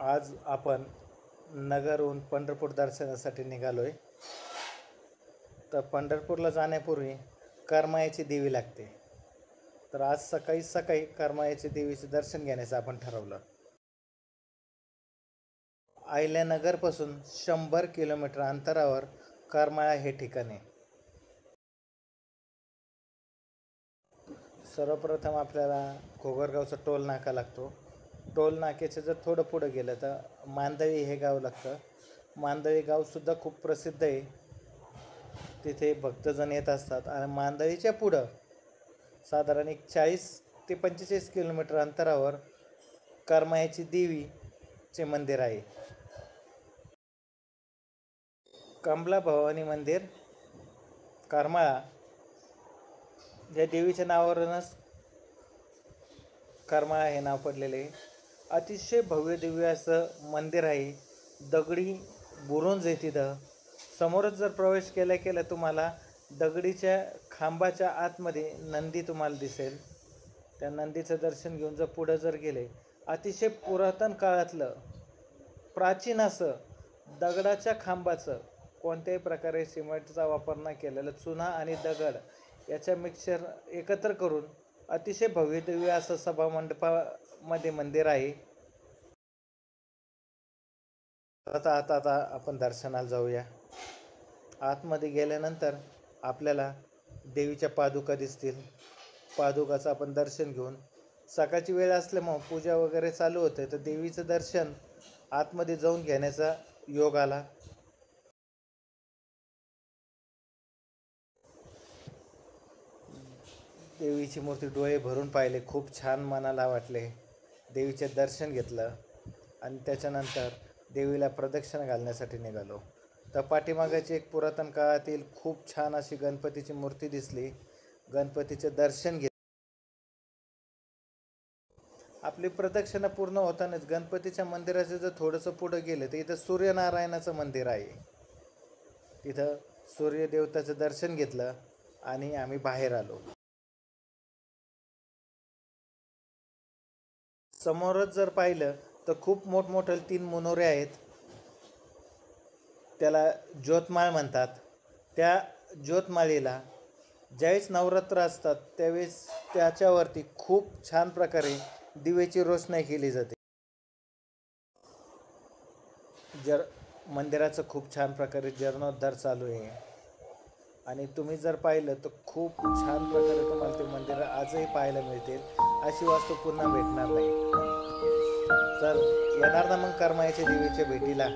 आज आपण नगरहून पंढरपूर दर्शनासाठी निघालोय. तर पंढरपूरला जाण्यापूर्वी करमायाची देवी लागते. तर आज सकाळी सकाळी करमायाची देवीचे दर्शन घेण्याचं आपण ठरवलं. अहिल्यानगरपासून 100 किलोमीटर अंतरावर करमाळा हे ठिकाण आहे. सर्वप्रथम आपल्याला घोगरगावचा टोल नाका लागतो. टोल नाक्याचं जर थोडं पुढं गेलं तर मांदळी हे गाव लागतं. मांदळी गावसुद्धा खूप प्रसिद्ध आहे. तिथे भक्तजण येत असतात. आणि मांदळीच्या पुढं साधारण एक 40 ते 45 किलोमीटर अंतरावर करमायाची देवीचे मंदिर आहे. कमला भवानी मंदिर करमाळा या देवीच्या नावावरूनच करमाळा हे नाव पडलेले आहे. अतिशय भव्य दिव्य असं मंदिर आहे. दगडी बुरुंज आहे. तिथं समोरच जर प्रवेश केला तुम्हाला दगडीच्या खांबाच्या आतमध्ये नंदी तुम्हाला दिसेल. त्या नंदीचं दर्शन घेऊन जर पुढं जर गेले, अतिशय पुरातन काळातलं प्राचीन असं दगडाच्या खांबाचं, कोणत्याही प्रकारे सिमेंटचा वापर न केलेलं चुना आणि दगड याच्या मिक्सचर एकत्र करून अतिशय भव्य दिव्य असं सभामंडपामध्ये मंदिर आहे. आता आपण दर्शनाला जाऊया. आतमध्ये गेल्यानंतर आपल्याला देवीच्या पादुका दिसतील. पादुकाचं आपण दर्शन घेऊन सकाळची वेळ असल्यामुळे पूजा वगैरे चालू होते. तर देवीचं दर्शन आतमध्ये जाऊन घेण्याचा योग आला. देवीची मूर्ती डोळे भरून पाहिले, खूप छान मनाला वाटले. देवीचे दर्शन घेतलं आणि त्याच्यानंतर देवीला प्रदक्षिणा घालण्यासाठी निघालो. तर पाठीमागाची एक पुरातन काळातील खूप छान अशी गणपतीची मूर्ती दिसली. गणपतीचे दर्शन घेतले. आपली प्रदक्षिणा पूर्ण होतानाच गणपतीच्या मंदिराचं जर थोडंसं पुढं गेलं तर इथं सूर्यनारायणाचं मंदिर आहे. तिथं सूर्यदेवताचं दर्शन घेतलं आणि आम्ही बाहेर आलो. समोरच जर पाहिलं तर खूप मोठमोठे 3 मनोरे आहेत. त्याला ज्योतमाळ म्हणतात. त्या ज्योतमाळीला ज्यावेळेस नवरात्र असतात त्यावेळेस त्याच्यावरती खूप छान प्रकारे दिव्याची रोषणाई केली जाते. मंदिराचं खूप छान प्रकारे जीर्णोद्धार चालू आहे. आणि तुम्ही जर पाहिलं तर खूप छान प्रकारे तुम्हाला ते मंदिर आजही पाहायला मिळतील. अशी वास्तू पुन्हा भेटणार नाही. तर येणार ना मग करमायाच्या देवीच्या भेटीला.